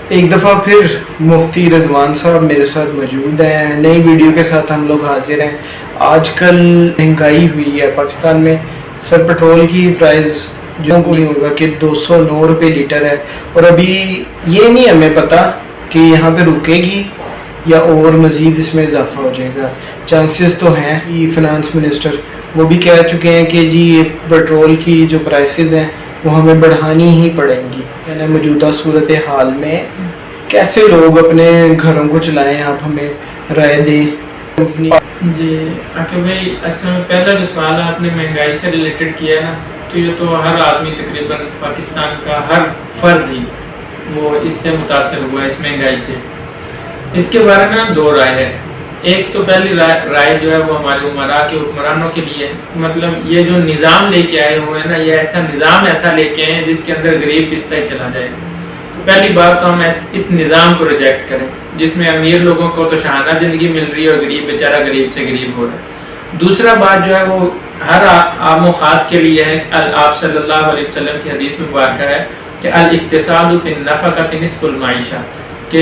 ایک دفعہ پھر مفتی رضوان صاحب میرے ساتھ موجود ہیں، نئی ویڈیو کے ساتھ ہم لوگ حاضر ہیں۔ آج کل مہنگائی ہوئی ہے پاکستان میں، سر پٹرول کی پرائز جو کو نہیں ہوگا کہ 209 روپے لیٹر ہے، اور ابھی یہ نہیں ہمیں پتہ کہ یہاں پہ رکے گی یا اور مزید اس میں اضافہ ہو جائے گا۔ چانسز تو ہیں، فنانس منسٹر وہ بھی کہہ چکے ہیں کہ جی یہ پٹرول کی جو پرائسز ہیں وہ ہمیں بڑھانی ہی پڑیں گی۔ یعنی موجودہ صورتحال میں کیسے لوگ اپنے گھروں کو چلائیں، آپ ہمیں رائے دیں۔ جی عاقب بھائی، اصل میں پہلا جو سوال آپ نے مہنگائی سے ریلیٹڈ کیا نا، تو یہ تو ہر آدمی تقریباً پاکستان کا ہر فرد ہی وہ اس سے متاثر ہوا ہے، اس مہنگائی سے۔ اس کے بارے میں دو رائے ہے۔ ایک تو پہلی رائے جو ہے وہ ہمارے عمراء کے حکمرانوں کے لیے، مطلب یہ جو نظام لے کے آئے ہوئے ہیں نا، یہ ایسا نظام ایسا لے کے آئے جس کے اندر غریب پستا ہی چلا جائے گا۔ تو پہلی بات تو ہم اس نظام کو ریجیکٹ کریں جس میں امیر لوگوں کو تو شاہانہ زندگی مل رہی ہے اور غریب بیچارہ غریب سے غریب ہو رہا ہے۔ دوسرا بات جو ہے وہ ہر عام و خاص کے لیے ہے۔ آپ صلی اللہ علیہ وسلم کی حدیث میں مبارکہ ہے کہ الاقتصاد فی النفقۃ نصف المعیشہ، کہ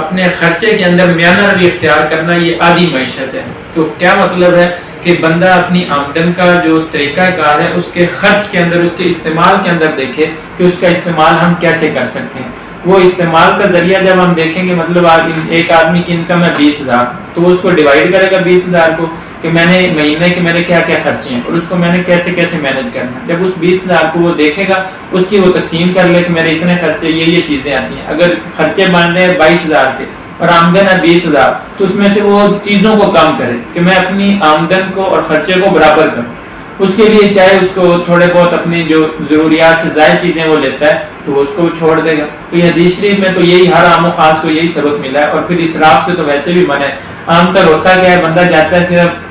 اپنے خرچے کے اندر میانہ روی اختیار کرنا یہ آدھی معیشت ہے۔ تو کیا مطلب ہے کہ بندہ اپنی آمدن کا جو طریقہ کار ہے اس کے خرچ کے اندر، اس کے استعمال کے اندر دیکھے کہ اس کا استعمال ہم کیسے کر سکتے ہیں۔ وہ استعمال کا ذریعہ جب ہم دیکھیں گے، مطلب ایک آدمی کی انکم ہے 20,000، تو وہ اس کو ڈیوائڈ کرے گا 20,000 کو کہ میں نے مہینے کے میرے کیا کیا خرچے ہیں اور اس کو میں نے کیسے کیسے مینیج کرنا ہے۔ جب اس 20,000 کو وہ دیکھے گا، اس کی وہ تقسیم کر لے کہ میرے اتنے خرچے یہ چیزیں آتی ہیں۔ اگر خرچے بن رہے ہیں 22,000 کے اور آمدن ہے 20,000، تو اس میں سے وہ چیزوں کو کم کرے کہ میں اپنی آمدن کو اور خرچے کو برابر کروں۔ اس کے لیے چاہے اس کو تھوڑے بہت اپنی جو ضروریات سے زائد چیزیں وہ لیتا ہے تو وہ اس کو چھوڑ دے گا۔ تو یہ حدیث شریف میں تو یہی ہر عام و خاص کو یہی سبق ملا ہے۔ اور پھر اسراف سے تو ویسے بھی منع ہے۔ عام طر ہوتا کیا ہے، بندہ جاتا ہے صرف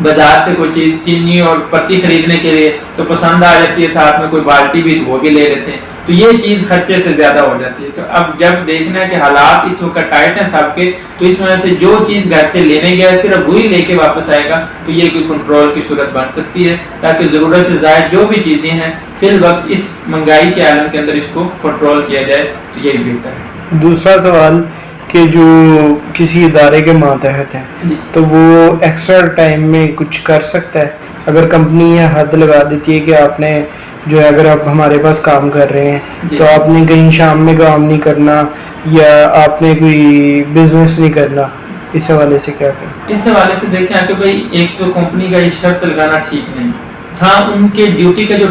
بازار سے کوئی چیز چینی اور پتی خریدنے کے لیے تو پسند آ جاتی ہے، ساتھ میں کوئی بالٹی بھی تو وہ بھی لے لیتے ہیں، تو یہ چیز خرچے سے زیادہ ہو جاتی ہے۔ تو اب جب دیکھنا ہے کہ حالات اس وقت ٹائٹ ہیں سب کے، تو اس وجہ سے جو چیز گھر سے لینے گیا صرف وہی لے کے واپس آئے گا، تو یہ کوئی کنٹرول کی صورت بن سکتی ہے، تاکہ ضرورت سے زائد جو بھی چیزیں ہیں فی الوقت اس مہنگائی کے عالم کے اندر اس کو کنٹرول کیا جائے، تو یہی بہتر ہے۔ دوسرا سوال کہ جو کسی ادارے کے ماتحت ہیں تو وہ ایکسٹرا ٹائم میں کچھ کر سکتا ہے؟ اگر کمپنی یہ حد لگا دیتی ہے کہ آپ نے جو ہے، اگر آپ ہمارے پاس کام کر رہے ہیں تو آپ نے کہیں شام میں کام نہیں کرنا یا آپ نے کوئی بزنس نہیں کرنا، اس حوالے سے کیا کہیں؟ اس حوالے سے دیکھیں کہ بھائی ایک تو کمپنی کا یہ شرط لگانا ٹھیک نہیں ہے۔ ہاں، ان کے ڈیوٹی کا جو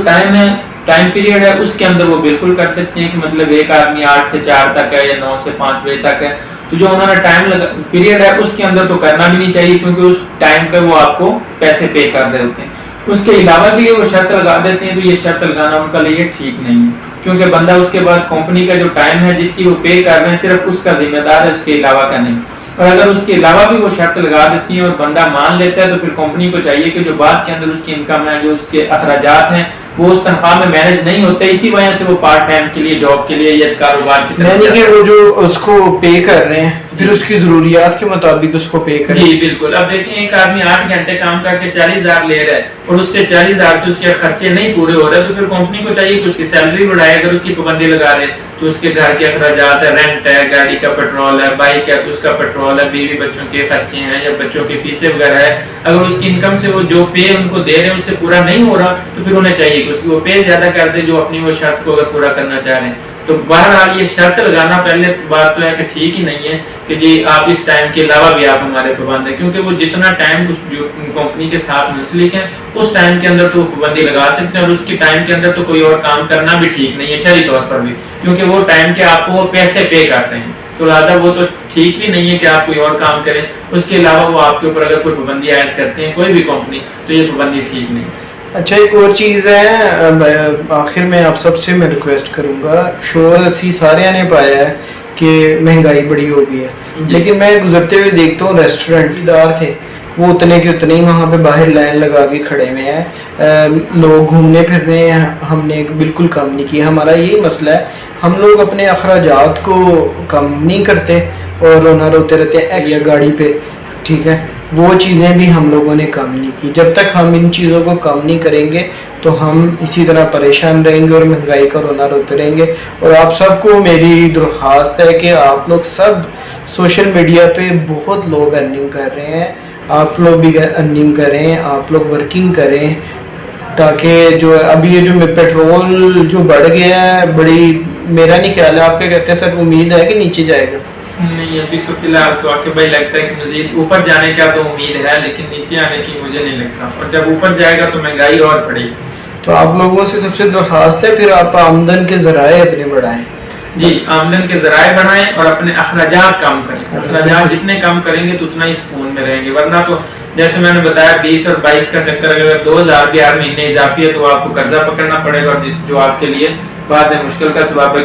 ٹائم پیریڈ ہے اس کے اندر وہ بالکل کر سکتے ہیں کہ مطلب ایک آدمی 8 سے 4 تک ہے یا 9 سے 5 بجے تک ہے، تو جو انہوں نے ٹائم پیریڈ ہے اس کے اندر تو کرنا بھی نہیں چاہیے، کیونکہ اس ٹائم کا وہ آپ کو پیسے پے کر رہے ہوتے ہیں۔ اس کے علاوہ کے لیے وہ شرط لگا دیتے ہیں، تو یہ شرط لگانا ان کا لیے ٹھیک نہیں ہے، کیونکہ بندہ اس کے بعد کمپنی کا جو ٹائم ہے جس کی وہ پے کر رہے ہیں صرف اس کا ذمہ دار ہے، اس کے علاوہ کا نہیں۔ اور اگر اس کے علاوہ بھی وہ شرط لگا دیتی ہیں اور بندہ مان لیتا ہے، تو پھر کمپنی کو چاہیے کہ جو بعد کے اندر اس کی انکم ہے، جو اس کے اخراجات ہیں، وہ اس تنخواہ میں مینیج نہیں ہوتے، اسی وجہ سے وہ پارٹ ٹائم کے لیے، جاب کے لیے یا کاروبار کی طرف، یعنی کہ وہ جو اس کو پے کر رہے ہیں پھر اس کی ضروریات کے مطابق اس کو پے کریں۔ جی بالکل۔ اب دیکھیں ایک آدمی 8 گھنٹے کام کر کے 40,000 لے رہا ہے اور اس سے 40,000 سے اس کے خرچے نہیں پورے ہو رہے، تو پھر کمپنی کو چاہیے کہ اس کی سیلری بڑھائے۔ اگر اس کی پابندی لگا رہے تو اس کے گھر کے اخراجات ہے، رینٹ ہے، گاڑی کا پیٹرول ہے، بائک ہے تو اس کا پیٹرول ہے، بیوی بچوں کے خرچے ہیں یا بچوں کی فیسیں وغیرہ ہے، اگر اس کی انکم سے وہ جو پے ان کو دے رہے ہیں اس سے پورا نہیں ہو رہا، تو پھر انہیں چاہیے کہ اس کی وہ پے زیادہ کر دے جو اپنی وہ شرط کو اگر پورا کرنا چاہ رہے ہیں۔ تو بہرحال یہ شرط لگانا پہلے بات تو ہے کہ ٹھیک ہی نہیں ہے کہ جی آپ اس ٹائم کے علاوہ بھی آپ ہمارے پابند ہیں، کیونکہ وہ جتنا ٹائم اس کمپنی کے ساتھ منسلک ہے اس ٹائم کے اندر تو پابندی لگا سکتے ہیں، اور اس کی ٹائم کے اندر تو کوئی اور کام کرنا بھی ٹھیک نہیں ہے شرعی طور پر بھی، کیونکہ وہ ٹائم کے آپ کو وہ پیسے پے کرتے ہیں، تو لہٰذا وہ تو ٹھیک بھی نہیں ہے کہ آپ کوئی اور کام کریں۔ اس کے علاوہ وہ آپ کے اوپر اگر کوئی پابندی عائد کرتے ہیں کوئی بھی کمپنی، تو یہ پابندی ٹھیک نہیں ہے۔ اچھا، ایک اور چیز ہے، آخر میں آپ سب سے میں ریکویسٹ کروں گا، شور اسی سارے نے پایا ہے کہ مہنگائی بڑی ہو گئی ہے، لیکن میں گزرتے ہوئے دیکھتا ہوں ریسٹورینٹ دار تھے وہ اتنے کے اتنے ہی وہاں پہ باہر لائن لگا کے کھڑے ہوئے ہیں، لوگ گھومنے پھرنے ہیں، ہم نے بالکل کم نہیں کیا۔ ہمارا یہی مسئلہ ہے، ہم لوگ اپنے اخراجات کو کم نہیں کرتے اور رونا روتے رہتے ہیں یا گاڑی پہ، ٹھیک ہے، وہ چیزیں بھی ہم لوگوں نے کم نہیں کی. جب تک ہم ان چیزوں کو کم نہیں کریں گے تو ہم اسی طرح پریشان رہیں گے اور مہنگائی کا رونا روتے رہیں گے. اور آپ سب کو میری درخواست ہے کہ آپ لوگ سب سوشل میڈیا پہ بہت لوگ ارننگ کر رہے ہیں, آپ لوگ بھی ارننگ کریں, آپ لوگ ورکنگ کریں, تاکہ جو ابھی یہ جو پیٹرول جو بڑھ گیا ہے بڑی, میرا نہیں خیال ہے, آپ کیا کہتے ہیں سر, امید ہے کہ نیچے جائے گا؟ نہیں, ابھی تو فی الحال تو عاقب بھائی لگتا ہے کہ مزید اوپر جانے کا تو امید ہے, لیکن نیچے آنے کی مجھے نہیں لگتا, اور جب اوپر جائے گا تو مہنگائی اور بڑھے گی. تو آپ لوگوں سے سب سے درخواست ہے پھر آپ آمدن کے ذرائع اپنے بڑھائیں. جی, آمدن کے ذرائع بڑھائیں اور اپنے اخراجات کم کریں. اخراجات جتنے کم کریں گے تو اتنا ہی سکون میں رہیں گے, ورنہ تو جیسے میں نے بتایا 20 اور 22 کا چکر, اگر 2000 بھی ہر مہینے اضافی ہے تو آپ کو قرضہ پکڑنا پڑے گا, اور جو آپ کے لیے بعد میں مشکل کا سبب ہے.